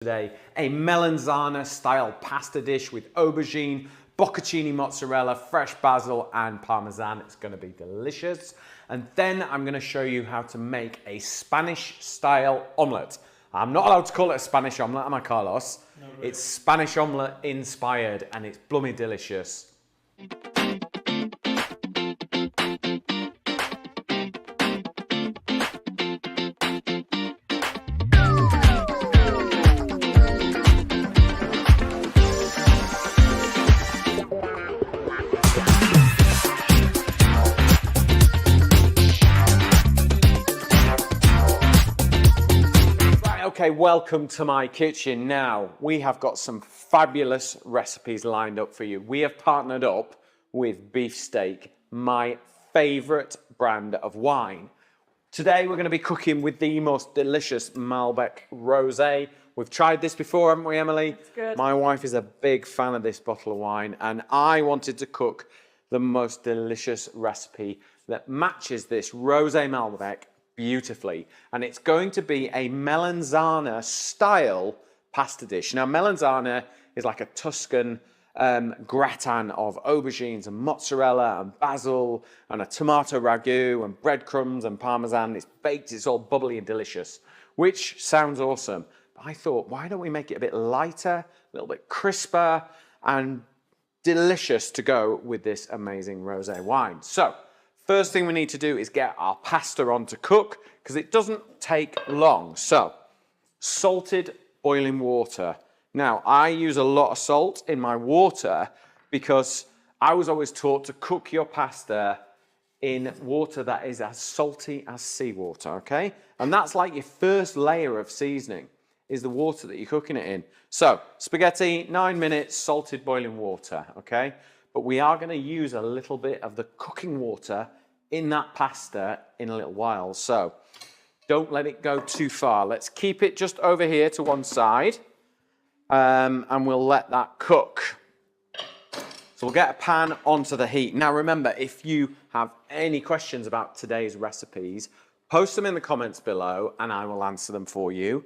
Today, a melenzane style pasta dish with aubergine, bocconcini mozzarella, fresh basil and parmesan. It's going to be delicious. And then I'm going to show you how to make a Spanish style omelette. I'm not allowed to call it a Spanish omelette, am I, Carlos? No, really. It's Spanish omelette inspired and it's blooming delicious. Okay, welcome to my kitchen. Now, we have got some fabulous recipes lined up for you. We have partnered up with Beefsteak, my favorite brand of wine. Today, we're going to be cooking with the most delicious Malbec Rosé. We've tried this before, haven't we, Emily? It's good. My wife is a big fan of this bottle of wine, and I wanted to cook the most delicious recipe that matches this Rosé Malbec beautifully, and it's going to be a melenzane style pasta dish. Now, melenzane is like a Tuscan gratin of aubergines and mozzarella and basil and a tomato ragu and breadcrumbs and parmesan. It's baked, it's all bubbly and delicious, which sounds awesome. But I thought, why don't we make it a bit lighter, a little bit crisper and delicious to go with this amazing rosé wine. So first thing we need to do is get our pasta on to cook because it doesn't take long. So, salted boiling water. Now, I use a lot of salt in my water because I was always taught to cook your pasta in water that is as salty as seawater, okay? And that's like your first layer of seasoning is the water that you're cooking it in. So, spaghetti, 9 minutes, salted boiling water, okay? But we are going to use a little bit of the cooking water in that pasta in a little while, so don't let it go too far. Let's keep it just over here to one side, and we'll let that cook. So we'll get a pan onto the heat. Now remember, if you have any questions about today's recipes, post them in the comments below and I will answer them for you.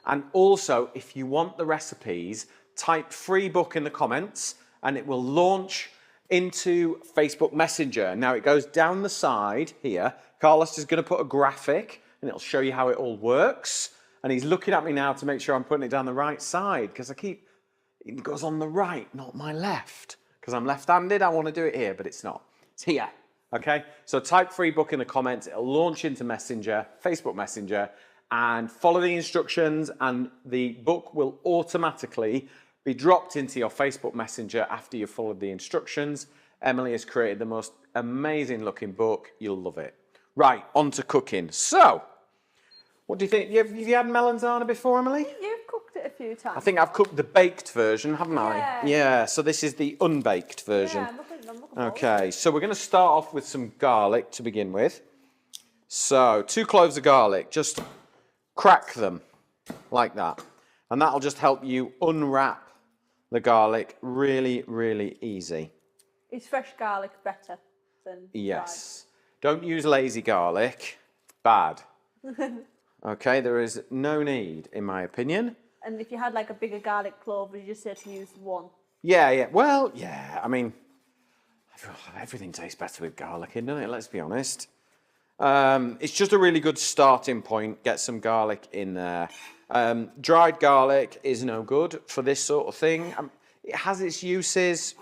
And also, if you want the recipes, type free book in the comments and it will launch into Facebook Messenger. Now it goes down the side here. Carlos is going to put a graphic and it'll show you how it all works. And he's looking at me now to make sure I'm putting it down the right side because it goes on the right, not my left. Because I'm left-handed, I want to do it here, but it's not. It's here, okay? So type free book in the comments. It'll launch into Messenger, Facebook Messenger, and follow the instructions and the book will automatically be dropped into your Facebook Messenger after you've followed the instructions. Emily has created the most amazing looking book. You'll love it. Right, on to cooking. So, what do you think? Have you had melenzane before, Emily? You've cooked it a few times. I think I've cooked the baked version, haven't I? Yeah, so this is the unbaked version. Yeah, I'm looking okay, so we're going to start off with some garlic to begin with. So, 2 cloves of garlic, just crack them like that. And that'll just help you unwrap the garlic really, really easy. Is fresh garlic better than yes. Don't use lazy garlic. It's bad. Okay, there is no need, in my opinion. And if you had like a bigger garlic clove, would you just say to use one? Yeah. Well, yeah. I mean, everything tastes better with garlic in, doesn't it? Let's be honest. It's just a really good starting point. Get some garlic in there. Dried garlic is no good for this sort of thing. It has its uses.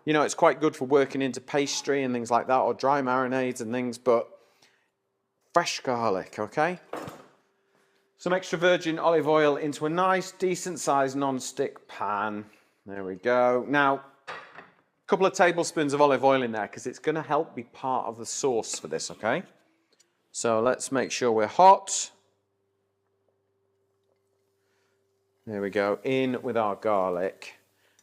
You know, it's quite good for working into pastry and things like that, or dry marinades and things, but fresh garlic, okay? Some extra virgin olive oil into a nice, decent-sized non-stick pan. There we go. Now, a couple of tablespoons of olive oil in there because it's going to help be part of the sauce for this, okay? So let's make sure we're hot. There we go, in with our garlic.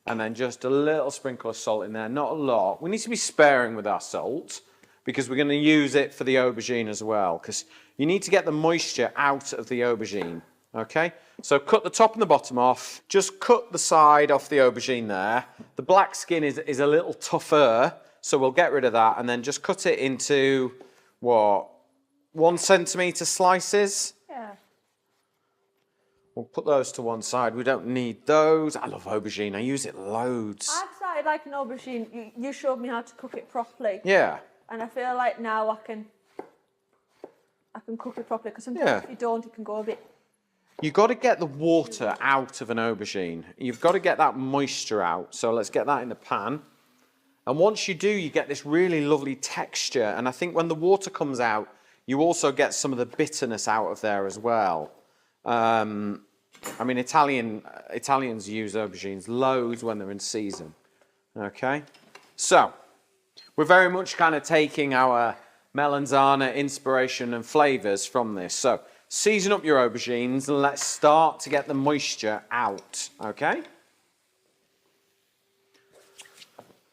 And then just a little sprinkle of salt in there, not a lot. We need to be sparing with our salt because we're going to use it for the aubergine as well because you need to get the moisture out of the aubergine, okay? So cut the top and the bottom off. Just cut the side off the aubergine there. The black skin is a little tougher, so we'll get rid of that and then just cut it into, what, 1 centimetre slices? Yeah. We'll put those to one side. We don't need those. I love aubergine. I use it loads. I've started liking aubergine. You showed me how to cook it properly. Yeah. And I feel like now I can cook it properly, because sometimes if you don't, it can go a bit... You've got to get the water out of an aubergine. You've got to get that moisture out. So let's get that in the pan. And once you do, you get this really lovely texture. And I think when the water comes out, you also get some of the bitterness out of there as well. I mean, Italians use aubergines loads when they're in season. Okay, so we're very much kind of taking our melenzane inspiration and flavours from this. So season up your aubergines and let's start to get the moisture out. Okay.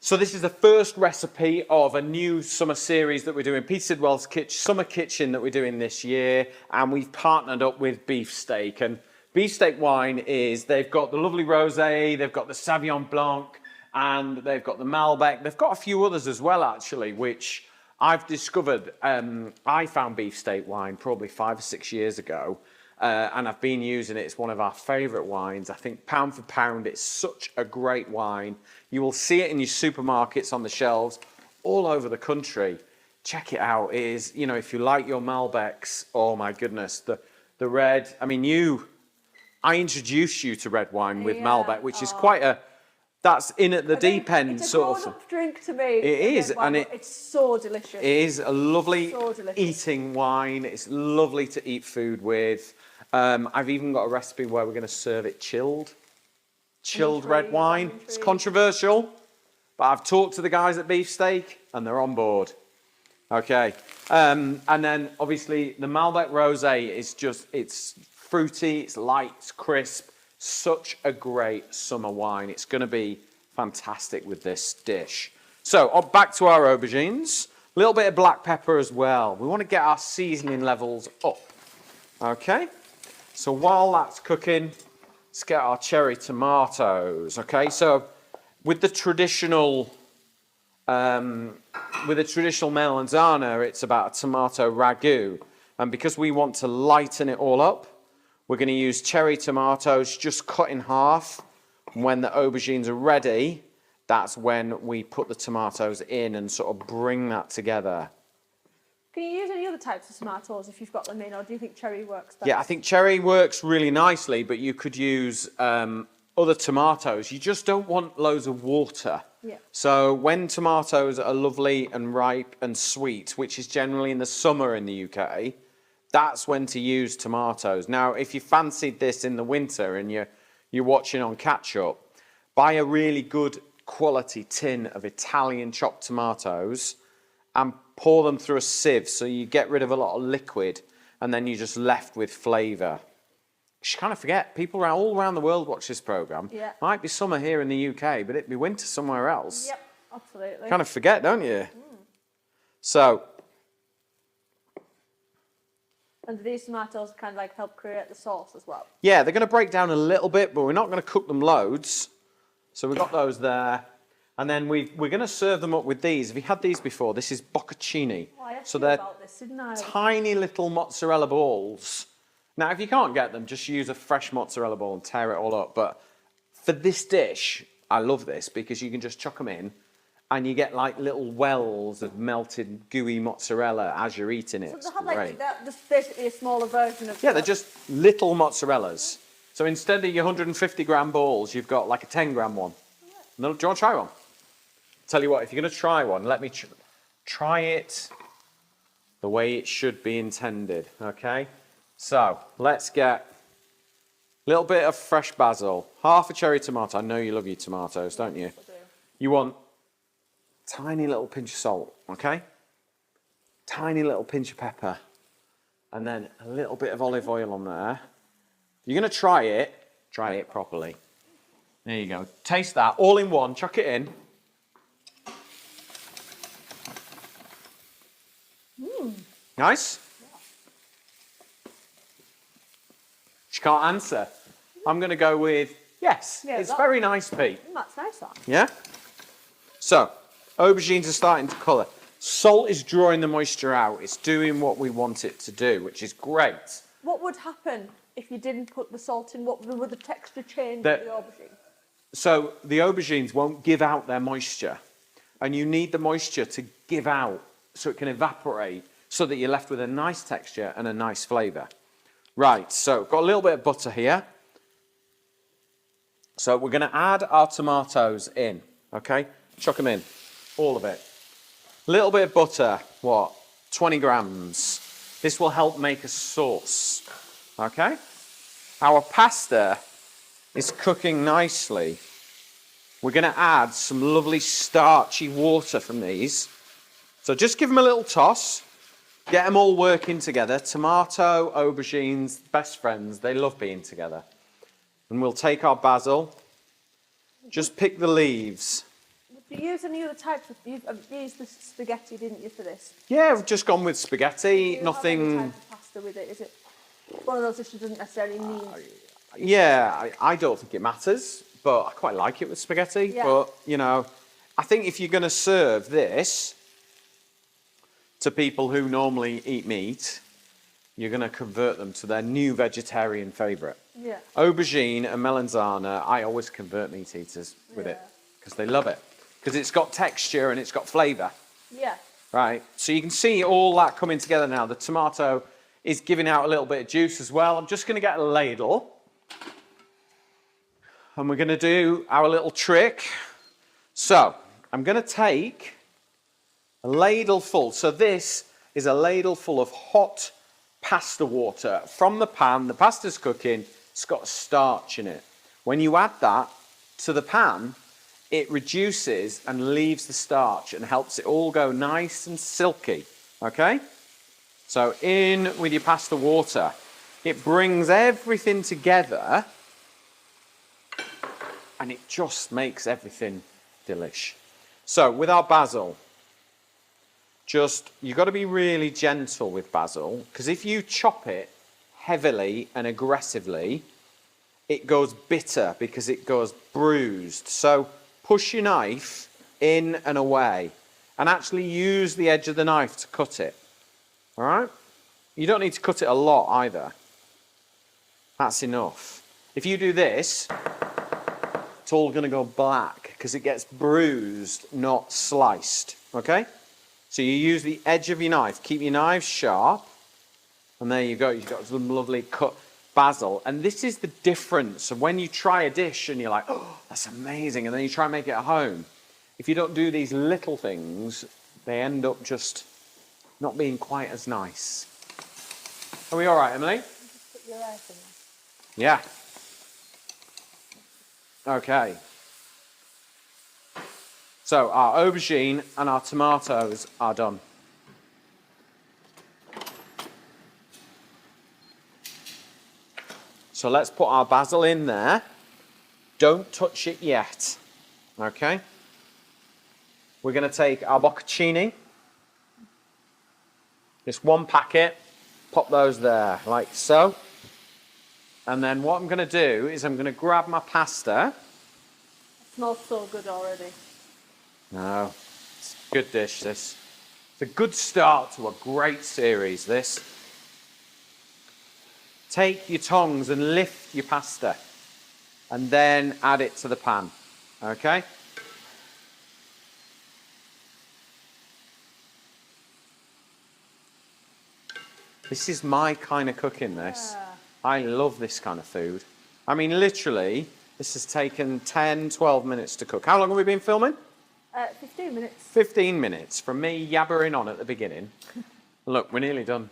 So this is the first recipe of a new summer series that we're doing, Peter Sidwell's Summer Kitchen, that we're doing this year, and we've partnered up with Beefsteak. And Beefsteak wine is, they've got the lovely rosé, they've got the Sauvignon Blanc, and they've got the Malbec. They've got a few others as well, actually, which I've discovered. I found Beefsteak wine probably 5 or 6 years ago, and I've been using it. It's one of our favourite wines. I think pound for pound, it's such a great wine. You will see it in your supermarkets on the shelves all over the country. Check it out. It is, you know, if you like your Malbecs, oh my goodness, the red. I mean, I introduced you to red wine with Malbec, which is quite a, that's in at the deep end sort of. It's a drink to me. It is, and it's so delicious. It is a lovely eating wine. It's lovely to eat food with. I've even got a recipe where we're going to serve it chilled red wine. It's controversial, but I've talked to the guys at Beefsteak and they're on board. Okay, and then obviously the Malbec Rosé is just, it's fruity, it's light, it's crisp. Such a great summer wine. It's going to be fantastic with this dish. So back to our aubergines. A little bit of black pepper as well. We want to get our seasoning levels up. Okay, so while that's cooking, let's get our cherry tomatoes. Okay, so with the traditional melanzana, it's about a tomato ragu, and because we want to lighten it all up, we're going to use cherry tomatoes just cut in half. When the aubergines are ready, that's when we put the tomatoes in and sort of bring that together. Can you use any other types of tomatoes if you've got them in, or do you think cherry works better? Yeah, I think cherry works really nicely, but you could use other tomatoes. You just don't want loads of water. Yeah. So when tomatoes are lovely and ripe and sweet, which is generally in the summer in the UK, that's when to use tomatoes. Now, if you fancied this in the winter and you're watching on catch-up, buy a really good quality tin of Italian chopped tomatoes and pour them through a sieve so you get rid of a lot of liquid and then you're just left with flavour. You kind of forget, people all around the world watch this programme. Yeah. Might be summer here in the UK, but it'd be winter somewhere else. Yep, absolutely. Kind of forget, don't you? So... And do these tomatoes kind of like help create the sauce as well? Yeah, they're going to break down a little bit, but we're not going to cook them loads. So we've got those there. And then we're going to serve them up with these. Have you had these before? This is bocconcini. Oh, I asked so you they're about this, didn't I? tiny little mozzarella balls. Now, if you can't get them, just use a fresh mozzarella ball and tear it all up. But for this dish, I love this because you can just chuck them in and you get like little wells of melted gooey mozzarella as you're eating it. So It's they have great. like they're just basically a smaller version of... Yeah, they're just little mozzarellas. So instead of your 150 gram balls, you've got like a 10 gram one. No, do you want to try one? Tell you what, if you're going to try one, let me try it the way it should be intended, okay? So let's get a little bit of fresh basil, half a cherry tomato. I know you love your tomatoes, don't you? I do. You want a tiny little pinch of salt, okay? Tiny little pinch of pepper. And then a little bit of olive oil on there. If you're going to try it properly. There you go. Taste that all in one. Chuck it in. Nice? She can't answer. I'm going to go with yes. Yeah, It's very nice, Pete. That's nice, that. Yeah? So, aubergines are starting to colour. Salt is drawing the moisture out. It's doing what we want it to do, which is great. What would happen if you didn't put the salt in, what would the texture change The- of the aubergine? So the aubergines won't give out their moisture, and you need the moisture to give out so it can evaporate so that you're left with a nice texture and a nice flavour. Right, so got a little bit of butter here. So we're going to add our tomatoes in, okay? Chuck them in, all of it. Little bit of butter, what? 20 grams. This will help make a sauce, okay? Our pasta is cooking nicely. We're going to add some lovely starchy water from these. So just give them a little toss. Get them all working together. Tomato, aubergines, best friends. They love being together. And we'll take our basil. Just pick the leaves. Did you use any other types of... You used the spaghetti, didn't you, for this? Yeah, we've just gone with spaghetti. Do you have Nothing... any type of pasta with it? Is it one of those dishes doesn't necessarily need... Yeah, I don't think it matters, but I quite like it with spaghetti. Yeah. But, you know, I think if you're going to serve this to people who normally eat meat, you're going to convert them to their new vegetarian favourite. Yeah. Aubergine and melenzane, I always convert meat eaters with it because they love it. Because it's got texture and it's got flavour. Yeah. Right, so you can see all that coming together now. The tomato is giving out a little bit of juice as well. I'm just going to get a ladle. And we're going to do our little trick. So, I'm going to take a ladle full. So this is a ladle full of hot pasta water from the pan. The pasta's cooking. It's got starch in it. When you add that to the pan, it reduces and leaves the starch and helps it all go nice and silky. Okay? So in with your pasta water. It brings everything together and it just makes everything delish. So with our basil, you've got to be really gentle with basil because if you chop it heavily and aggressively, it goes bitter because it goes bruised. So push your knife in and away and actually use the edge of the knife to cut it. All right? You don't need to cut it a lot either. That's enough. If you do this, it's all going to go black because it gets bruised, not sliced. Okay? So you use the edge of your knife. Keep your knives sharp. And there you go. You've got some lovely cut basil. And this is the difference of when you try a dish and you're like, oh, that's amazing. And then you try and make it at home. If you don't do these little things, they end up just not being quite as nice. Are we all right, Emily? Put your rice in there. Yeah. Okay. So our aubergine and our tomatoes are done. So let's put our basil in there. Don't touch it yet. Okay? We're going to take our bocconcini. Just one packet. Pop those there, like so. And then what I'm going to do is I'm going to grab my pasta. It smells so good already. No, it's a good dish, this. It's a good start to a great series, this. Take your tongs and lift your pasta. And then add it to the pan. Okay? This is my kind of cooking, this. Yeah. I love this kind of food. I mean, literally, this has taken 10, 12 minutes to cook. How long have we been filming? 15 minutes. 15 minutes from me yabbering on at the beginning. Look, we're nearly done.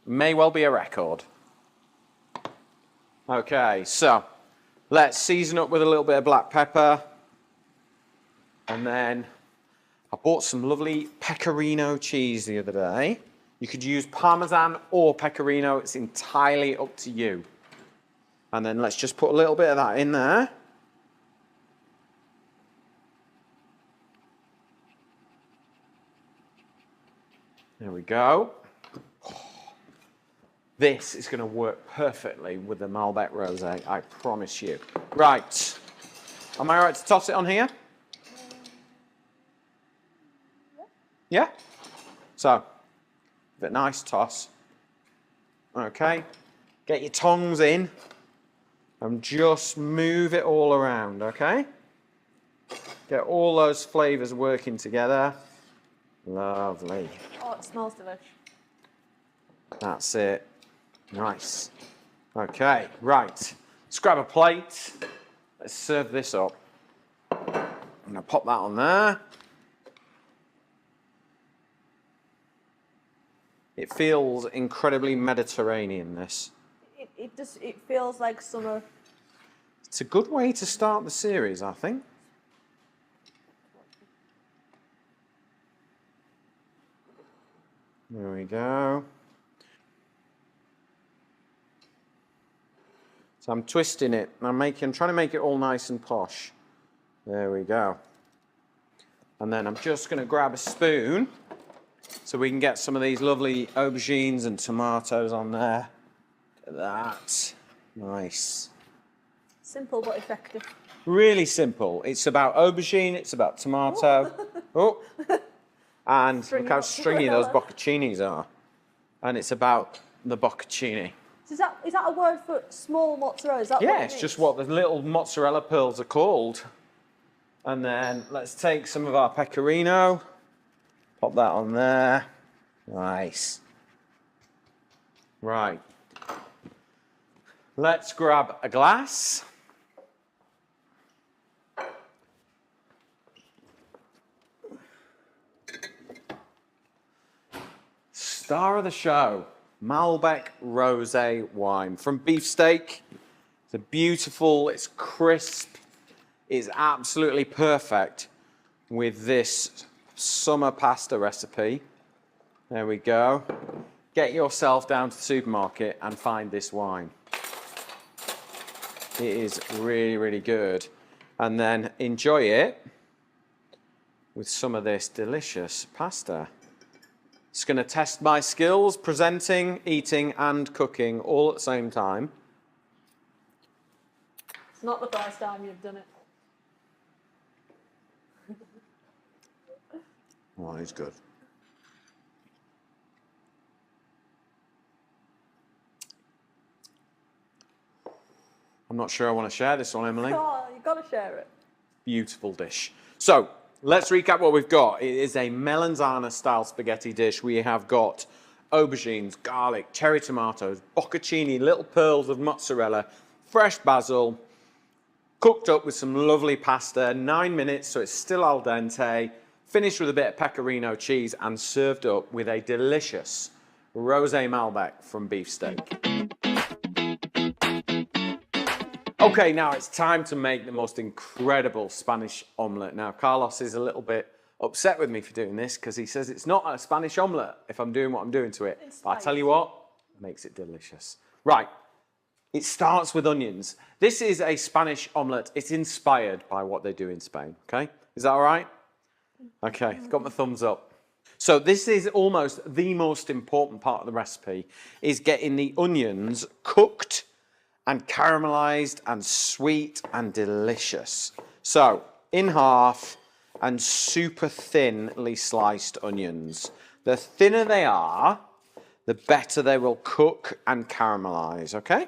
May well be a record. Okay, so let's season up with a little bit of black pepper. And then I bought some lovely pecorino cheese the other day. You could use Parmesan or pecorino. It's entirely up to you. And then let's just put a little bit of that in there. There we go. This is going to work perfectly with the Malbec Rosé, I promise you. Right. Am I right to toss it on here? Yeah? So, give it a nice toss. Okay. Get your tongs in and just move it all around, okay? Get all those flavours working together. Lovely. Oh, it smells delicious. That's it. Nice. Okay, right. Let's grab a plate. Let's serve this up. I'm going to pop that on there. It feels incredibly Mediterranean, this. It feels like summer. It's a good way to start the series, I think. There we go. So I'm twisting it. I'm trying to make it all nice and posh. There we go. And then I'm just going to grab a spoon so we can get some of these lovely aubergines and tomatoes on there. Look at that. Nice. Simple but effective. Really simple. It's about aubergine, it's about tomato. Oh. And look how stringy those bocconcinis are. And it's about the bocconcini. Is that a word for small mozzarella? Is that Yeah, what it it's means? just what the little mozzarella pearls are called. And then let's take some of our pecorino. Pop that on there. Nice. Right. Let's grab a glass. Star of the show, Malbec Rosé wine from Beefsteak. It's beautiful, it's crisp, it's absolutely perfect with this summer pasta recipe. There we go. Get yourself down to the supermarket and find this wine. It is really, really good. And then enjoy it with some of this delicious pasta. It's going to test my skills, presenting, eating, and cooking all at the same time. It's not the first time you've done it. Oh, it's good. I'm not sure I want to share this one, Emily. Oh, you've got to share it. Beautiful dish. So, let's recap what we've got. It is a melenzane style spaghetti dish. We have got aubergines, garlic, cherry tomatoes, bocconcini, little pearls of mozzarella, fresh basil, cooked up with some lovely pasta, 9 minutes, so it's still al dente, finished with a bit of pecorino cheese and served up with a delicious Rosé Malbec from Beefsteak. Okay, now it's time to make the most incredible Spanish omelette. Now, Carlos is a little bit upset with me for doing this because he says it's not a Spanish omelette if I'm doing what I'm doing to it. But I tell you what, makes it delicious. Right, it starts with onions. This is a Spanish omelette. It's inspired by what they do in Spain, okay? Is that all right? Okay, got my thumbs up. So this is almost the most important part of the recipe, is getting the onions cooked and caramelized and sweet and delicious. So, in half and super thinly sliced onions. The thinner they are, the better they will cook and caramelize, okay?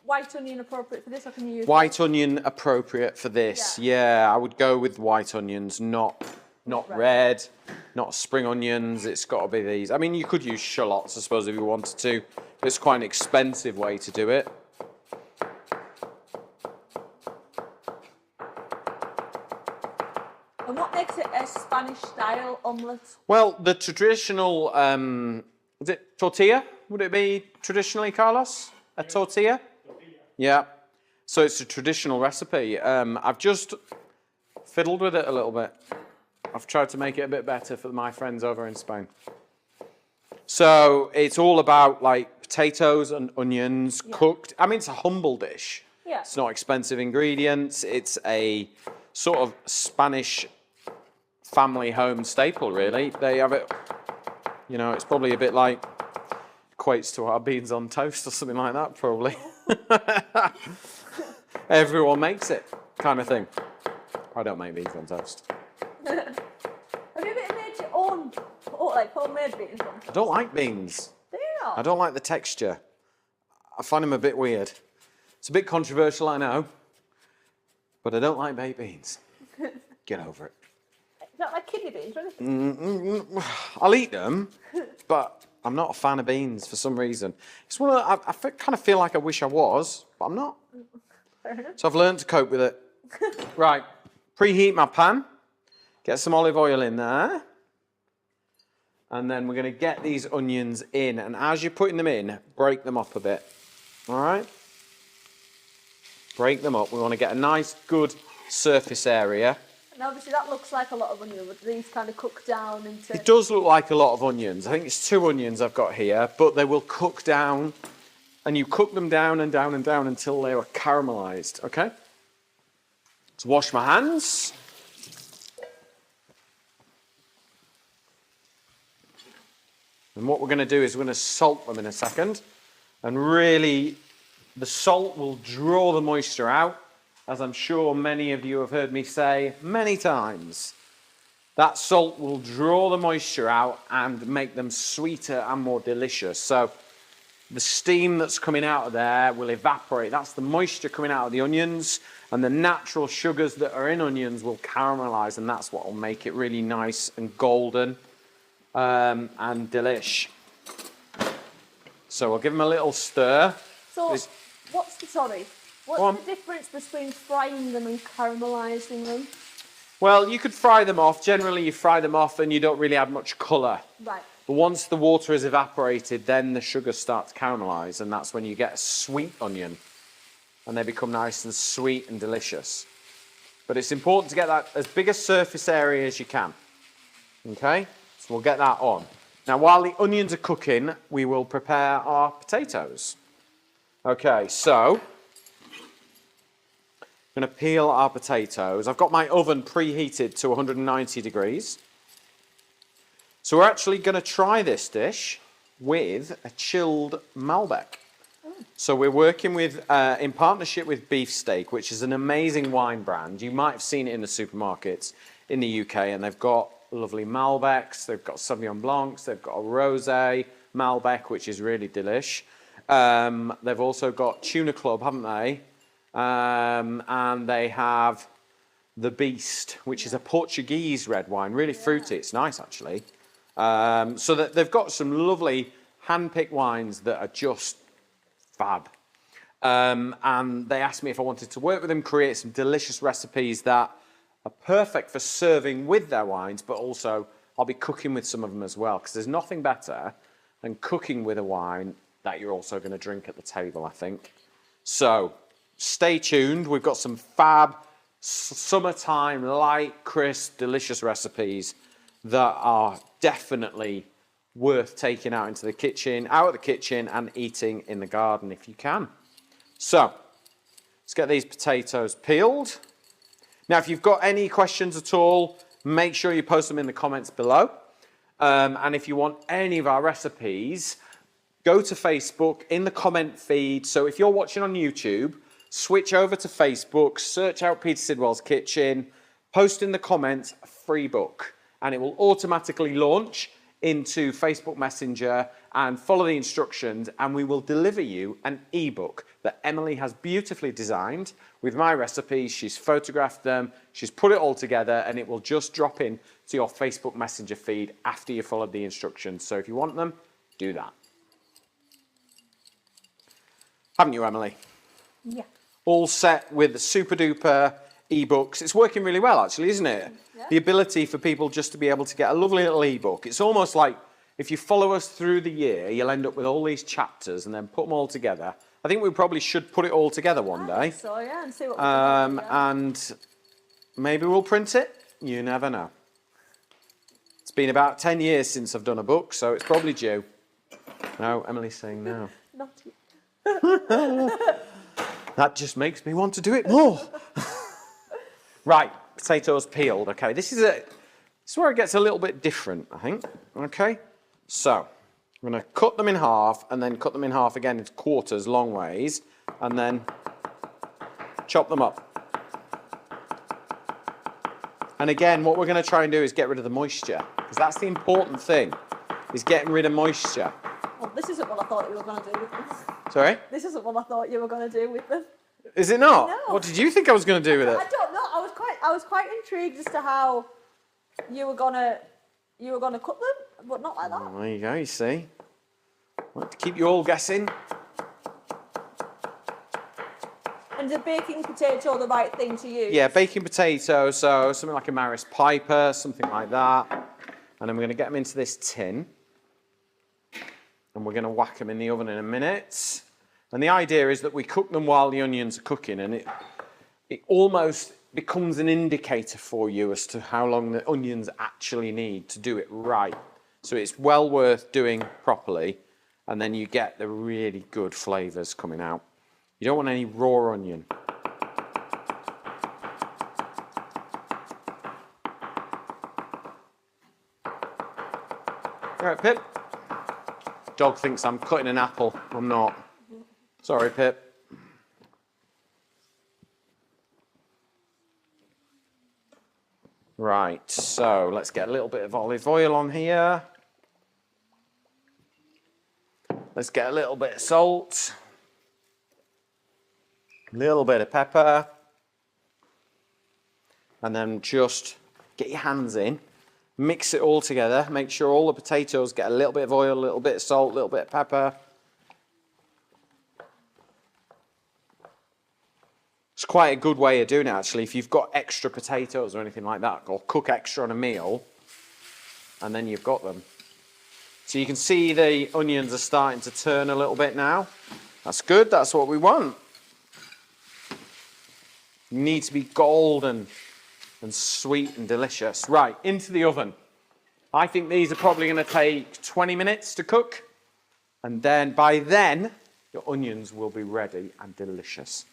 White onion appropriate for this, or can you use White onion appropriate for this. Yeah, I would go with white onions, not red, not spring onions. It's got to be these. I mean, you could use shallots, I suppose, if you wanted to. But it's quite an expensive way to do it. And what makes it a Spanish-style omelette? Well, the traditional, is it tortilla? Would it be traditionally, Carlos? A tortilla? Yeah. So it's a traditional recipe. I've just fiddled with it a little bit. I've tried to make it a bit better for my friends over in Spain. So it's all about like potatoes and onions cooked. I mean, it's a humble dish. Yeah. It's not expensive ingredients. It's a sort of Spanish family home staple, really. They have it, you know, it's probably a bit like, equates to our beans on toast or something like that, probably. Everyone makes it, kind of thing. I don't make beans on toast. Have you ever made your own, like homemade beans? I don't like beans. not? I don't like the texture. I find them a bit weird. It's a bit controversial, I know. But I don't like baked beans. Get over it. Is that like kidney beans or anything? I'll eat them, but I'm not a fan of beans for some reason. It's one of the, I kind of feel like I wish I was, but I'm not. Fair enough. So I've learned to cope with it. Right, preheat my pan. Get some olive oil in there. And then we're going to get these onions in. And as you're putting them in, break them up a bit. All right? Break them up. We want to get a nice, good surface area. And obviously that looks like a lot of onion, but these kind of cook down into... It does look like a lot of onions. I think it's 2 onions I've got here, but they will cook down. And you cook them down and down and down until they are caramelized, okay? Let's wash my hands. And what we're going to do is we're going to salt them in a second. And really, the salt will draw the moisture out, as I'm sure many of you have heard me say many times. That salt will draw the moisture out and make them sweeter and more delicious. So the steam that's coming out of there will evaporate. That's the moisture coming out of the onions, and the natural sugars that are in onions will caramelize, and that's what will make it really nice and golden and delish. So we'll give them a little stir. So, what's the difference between frying them and caramelising them? Well, you could fry them off. Generally, you fry them off and you don't really add much colour. Right. But once the water is evaporated, then the sugars start to caramelise, and that's when you get a sweet onion. And they become nice and sweet and delicious. But it's important to get that as big a surface area as you can. Okay? So we'll get that on. Now, while the onions are cooking, we will prepare our potatoes. Okay, so I'm going to peel our potatoes. I've got my oven preheated to 190 degrees. So we're actually going to try this dish with a chilled Malbec. So we're working with, in partnership with Beefsteak, which is an amazing wine brand. You might have seen it in the supermarkets in the UK, and they've got lovely Malbecs, they've got Sauvignon Blancs, they've got a Rosé Malbec, which is really delish. They've also got Tuna Club, haven't they? And they have the Beast, which is a Portuguese red wine, really fruity. It's nice, actually. So that they've got some lovely hand-picked wines that are just fab. And they asked me if I wanted to work with them, create some delicious recipes that are perfect for serving with their wines, but also I'll be cooking with some of them as well, because there's nothing better than cooking with a wine that you're also going to drink at the table, I think. So stay tuned. We've got some fab, summertime, light, crisp, delicious recipes that are definitely worth taking out into the kitchen, out of the kitchen, and eating in the garden if you can. So let's get these potatoes peeled. Now, if you've got any questions at all, make sure you post them in the comments below. And if you want any of our recipes, go to Facebook in the comment feed. So if you're watching on YouTube, switch over to Facebook, search out Peter Sidwell's Kitchen, post in the comments a free book, and it will automatically launch into Facebook Messenger, and follow the instructions, and we will deliver you an ebook that Emily has beautifully designed with my recipes. She's photographed them, she's put it all together, and it will just drop in to your Facebook Messenger feed after you followed the instructions. So if you want them, do that. Haven't you, Emily? Yeah. All set with the super duper ebooks. It's working really well, actually, isn't it? Yeah. The ability for people just to be able to get a lovely little ebook. It's almost like if you follow us through the year, you'll end up with all these chapters and then put them all together. I think we probably should put it all together one day. So yeah, and see what we can do, yeah. And maybe we'll print it. You never know. It's been about 10 years since I've done a book, so it's probably due. No, Emily's saying no. Not yet. That just makes me want to do it more. Right, potatoes peeled. Okay, this is where it gets a little bit different, I think. Okay, so I'm going to cut them in half, and then cut them in half again into quarters, long ways, and then chop them up. And again, what we're going to try and do is get rid of the moisture, because that's the important thing, is getting rid of moisture. Oh, This isn't what I thought you were going to do with this. Sorry? This isn't what I thought you were going to do with them. Is it not? No. What did you think I was going to do with it? I don't know. I was quite intrigued as to how you were gonna cook them, but not like that. There you go. You see. Well, to keep you all guessing. And is a baking potato the right thing to use? Yeah, baking potato. So something like a Maris Piper, something like that. And then we're going to get them into this tin. And we're going to whack them in the oven in a minute. And the idea is that we cook them while the onions are cooking, and it almost becomes an indicator for you as to how long the onions actually need to do it right. So it's well worth doing properly, and then you get the really good flavours coming out. You don't want any raw onion. All right, Pip. Dog thinks I'm cutting an apple. I'm not. Sorry, Pip. Right, so let's get a little bit of olive oil on here. Let's get a little bit of salt. A little bit of pepper. And then just get your hands in. Mix it all together. Make sure all the potatoes get a little bit of oil, a little bit of salt, a little bit of pepper. It's quite a good way of doing it, actually. If you've got extra potatoes or anything like that, or cook extra on a meal, and then you've got them. So you can see the onions are starting to turn a little bit now. That's good. That's what we want. You need to be golden and sweet and delicious. Right, into the oven. I think these are probably going to take 20 minutes to cook. And then by then, your onions will be ready and delicious.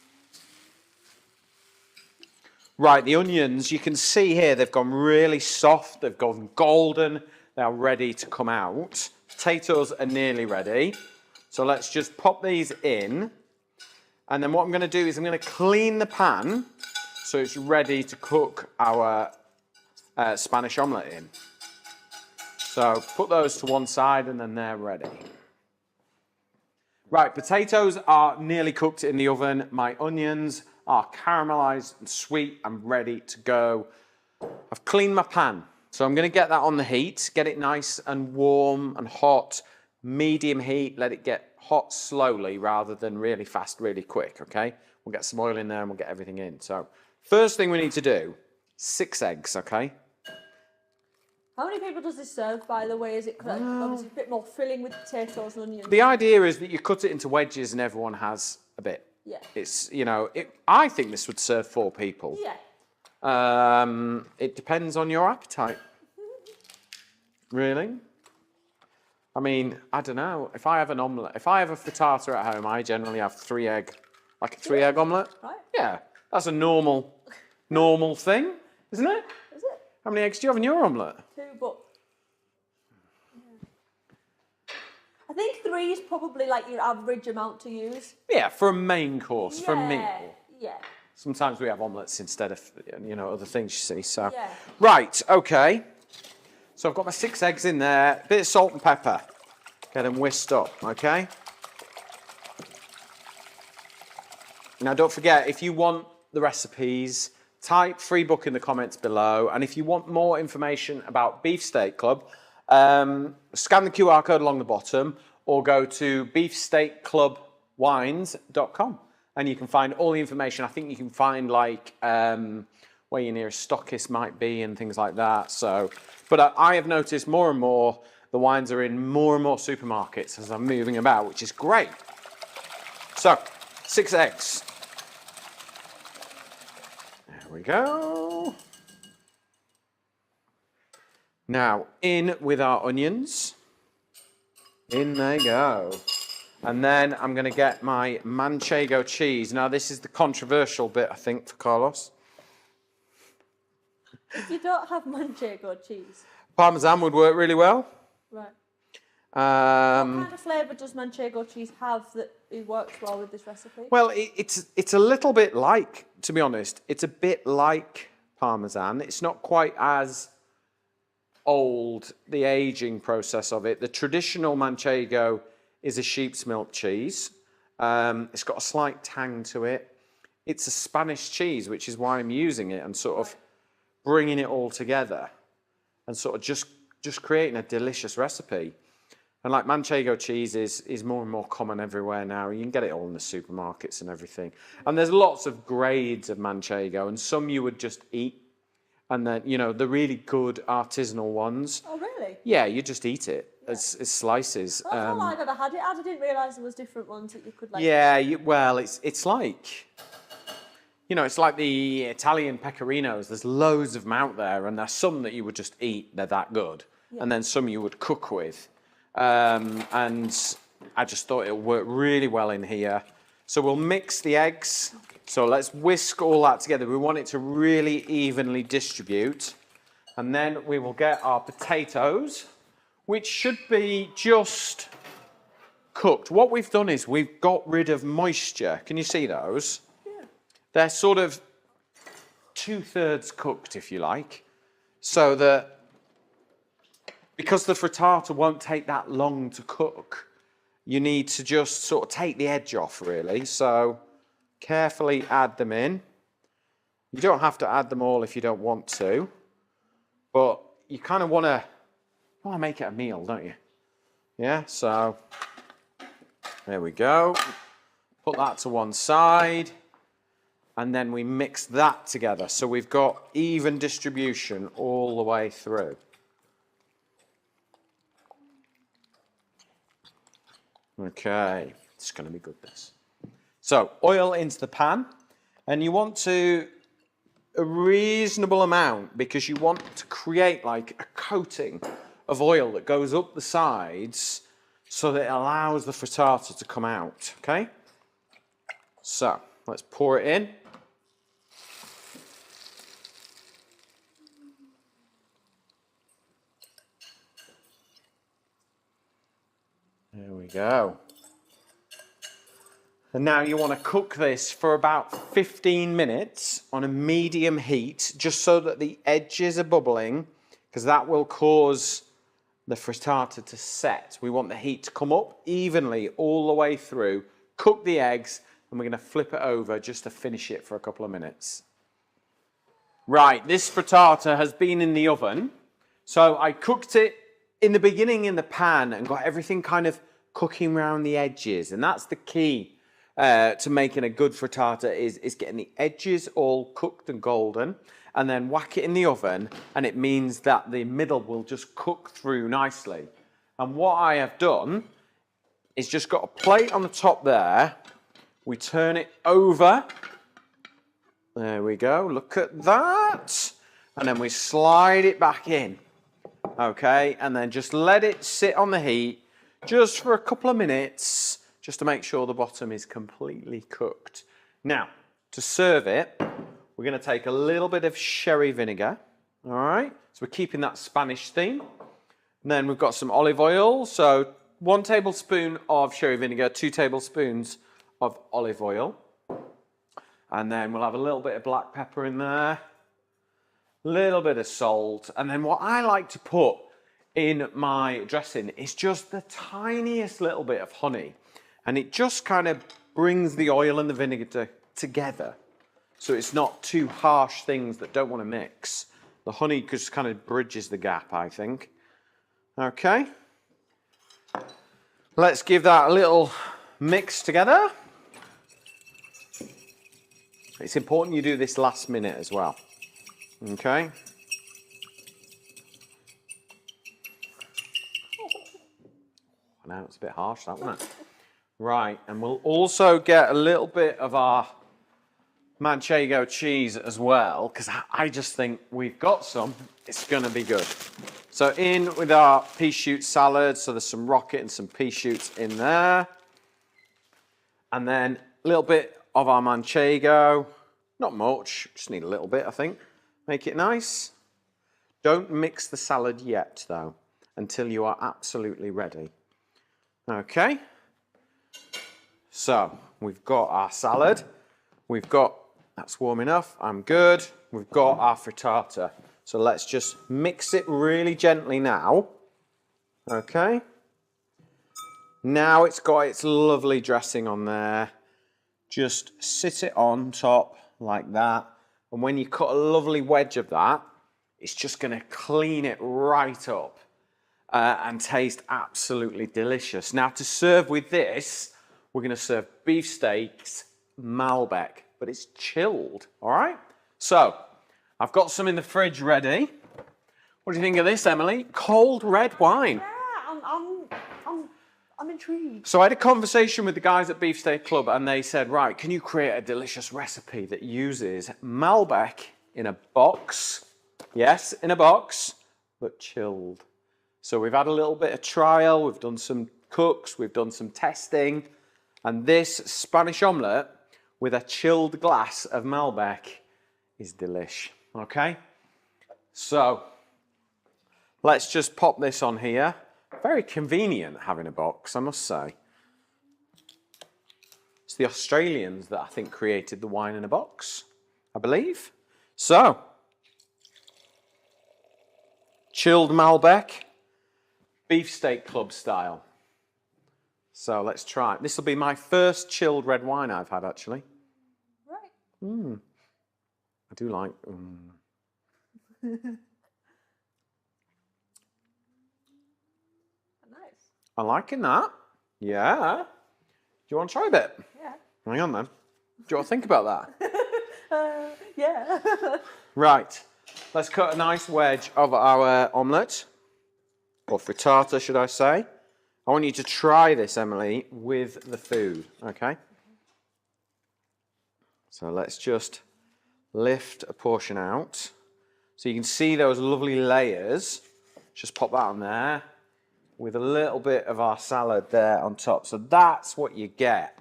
Right, the onions, you can see here, they've gone really soft, they've gone golden, they're ready to come out. Potatoes are nearly ready. So let's just pop these in. And then what I'm going to do is I'm going to clean the pan so it's ready to cook our Spanish omelette in. So put those to one side and then they're ready. Right, potatoes are nearly cooked in the oven. My onions are caramelized and sweet and ready to go. I've cleaned my pan, so I'm going to get that on the heat, get it nice and warm and hot, medium heat, let it get hot slowly rather than really fast, really quick, okay? We'll get some oil in there and we'll get everything in. So first thing we need to do, 6 eggs, okay? How many people does this serve, by the way? Is it obviously a bit more filling with potatoes and onions? The idea is that you cut it into wedges and everyone has a bit. Yeah. It's, you know, I think this would serve 4 people. Yeah. It depends on your appetite. Really? I mean, I don't know. If I have an omelette, if I have a frittata at home, I generally have 3 egg, like a 3 egg omelette. Right. Yeah, that's a normal thing, isn't it? Is it? How many eggs do you have in your omelette? 2, but I think 3 is probably like your average amount to use. Yeah, for a main course, for a meal. Yeah. Sometimes we have omelettes instead of, you know, other things, you see. So, Yeah. Right, okay. So I've got my 6 eggs in there, a bit of salt and pepper. Get them whisked up, okay? Now, don't forget, if you want the recipes, type free book in the comments below. And if you want more information about Beefsteak Club, scan the QR code along the bottom or go to beefsteakclubwines.com and you can find all the information. I think you can find like where your nearest stockist might be and things like that. So, but I have noticed more and more the wines are in more and more supermarkets as I'm moving about, which is great. So, 6 eggs. There we go. Now, in with our onions. In they go. And then I'm going to get my manchego cheese. Now, this is the controversial bit, I think, for Carlos. If you don't have manchego cheese. Parmesan would work really well. Right. What kind of flavour does manchego cheese have that it works well with this recipe? Well, it's a little bit like, to be honest, it's a bit like Parmesan. It's not quite as old, the aging process of it. The traditional manchego is a sheep's milk cheese. It's got a slight tang to it. It's a Spanish cheese, which is why I'm using it and sort of bringing it all together and sort of just creating a delicious recipe. And like manchego cheese is more and more common everywhere now. You can get it all in the supermarkets and everything. And there's lots of grades of manchego, and some you would just eat. And then, you know, the really good artisanal ones. Oh, really? Yeah, you just eat it as slices. Well, that's all I've ever had it. I didn't realise there was different ones that you could like. Yeah, well, it's like, you know, it's like the Italian pecorinos. There's loads of them out there, and there's some that you would just eat. They're that good. Yeah. And then some you would cook with. And I just thought it would work really well in here. So we'll mix the eggs. So let's whisk all that together. We want it to really evenly distribute. And then we will get our potatoes, which should be just cooked. What we've done is we've got rid of moisture. Can you see those? Yeah. They're sort of 2/3 cooked, if you like. So that, because the frittata won't take that long to cook, you need to just sort of take the edge off, really. So carefully add them in. You don't have to add them all if you don't want to, but you kind of want to make it a meal, don't you? Yeah, so there we go. Put that to one side, and then we mix that together. So we've got even distribution all the way through. Okay, it's going to be good, this. So oil into the pan, and you want a reasonable amount, because you want to create like a coating of oil that goes up the sides so that it allows the frittata to come out, okay? So let's pour it in. There we go. And now you want to cook this for about 15 minutes on a medium heat, just so that the edges are bubbling, because that will cause the frittata to set. We want the heat to come up evenly all the way through, cook the eggs, and we're going to flip it over just to finish it for a couple of minutes. Right, this frittata has been in the oven. So I cooked it in the beginning in the pan and got everything kind of cooking around the edges, and that's the key to making a good frittata is getting the edges all cooked and golden, and then whack it in the oven, and it means that the middle will just cook through nicely. And what I have done is just got a plate on the top there. We turn it over. There we go. Look at that. And then we slide it back in. Okay, and then just let it sit on the heat just for a couple of minutes, just to make sure the bottom is completely cooked. Now, to serve it, we're going to take a little bit of sherry vinegar. All right, so we're keeping that Spanish theme. And then we've got some olive oil. So 1 tablespoon of sherry vinegar, 2 tablespoons of olive oil. And then we'll have a little bit of black pepper in there, a little bit of salt. And then what I like to put in my dressing is just the tiniest little bit of honey. And it just kind of brings the oil and the vinegar together. So it's not two harsh things that don't want to mix. The honey just kind of bridges the gap, I think. Okay. Let's give that a little mix together. It's important you do this last minute as well. Okay. Now it's a bit harsh, that wasn't it? Right, and we'll also get a little bit of our manchego cheese as well, because I just think we've got some. It's going to be good. So in with our pea shoot salad. So there's some rocket and some pea shoots in there. And then a little bit of our manchego. Not much, just need a little bit, I think. Make it nice. Don't mix the salad yet, though, until you are absolutely ready. Okay. So we've got our salad. We've got, that's warm enough, I'm good. We've got our frittata. So let's just mix it really gently now. Okay. Now it's got its lovely dressing on there. Just sit it on top like that. And when you cut a lovely wedge of that, it's just going to clean it right up and taste absolutely delicious. Now to serve with this, we're going to serve beefsteaks Malbec, but it's chilled, all right? So I've got some in the fridge ready. What do you think of this, Emily? Cold red wine. Yeah, I'm intrigued. So I had a conversation with the guys at Beefsteak Club and they said, right, can you create a delicious recipe that uses Malbec in a box? Yes, in a box, but chilled. So we've had a little bit of trial, we've done some cooks, we've done some testing, and this Spanish omelette with a chilled glass of Malbec is delish, okay? So let's just pop this on here. Very convenient having a box, I must say. It's the Australians that I think created the wine in a box, I believe. So, chilled Malbec, Beefsteak Club style. So let's try it. This will be my first chilled red wine I've had, actually. Right. I do like... Nice. I'm liking that. Yeah. Do you want to try a bit? Yeah. Hang on then. Do you want to think about that? Yeah. Right. Let's cut a nice wedge of our omelette. Or frittata, should I say. I want you to try this, Emily, with the food, okay? So let's just lift a portion out. So you can see those lovely layers. Just pop that on there with a little bit of our salad there on top. So that's what you get,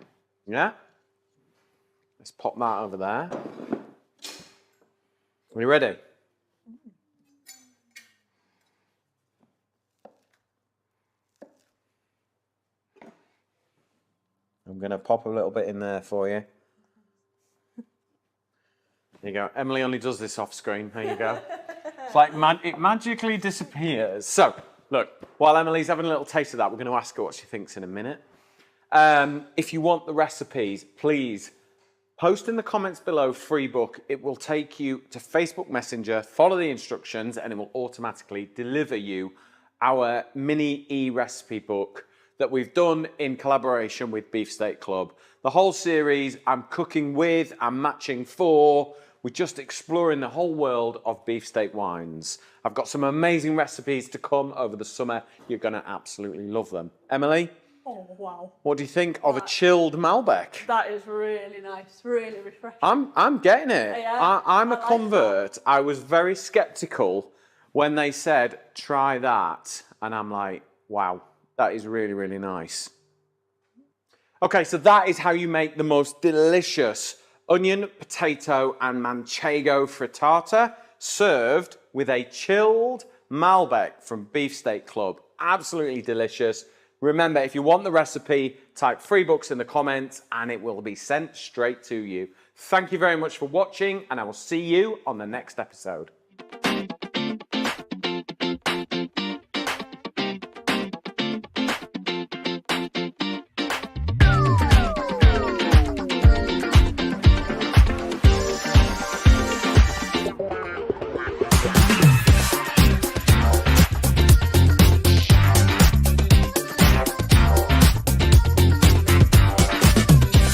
yeah? Let's pop that over there. Are you ready? I'm going to pop a little bit in there for you. There you go. Emily only does this off screen. There you go. It's like it magically disappears. So, look, while Emily's having a little taste of that, we're going to ask her what she thinks in a minute. If you want the recipes, please post in the comments below free book. It will take you to Facebook Messenger, follow the instructions, and it will automatically deliver you our mini e-recipe book that we've done in collaboration with Beefsteak Club. The whole series, I'm cooking with, I'm matching for, we're just exploring the whole world of beefsteak wines. I've got some amazing recipes to come over the summer. You're gonna absolutely love them. Emily? Oh, wow. What do you think of a chilled Malbec? That is really nice, really refreshing. I'm getting it. Yeah, I'm a like convert. I was very skeptical when they said, try that. And I'm like, wow, that is really, really nice. Okay, so that is how you make the most delicious onion, potato, and manchego frittata, served with a chilled Malbec from Beefsteak Club. Absolutely delicious. Remember, if you want the recipe, type free books in the comments and it will be sent straight to you. Thank you very much for watching, and I will see you on the next episode.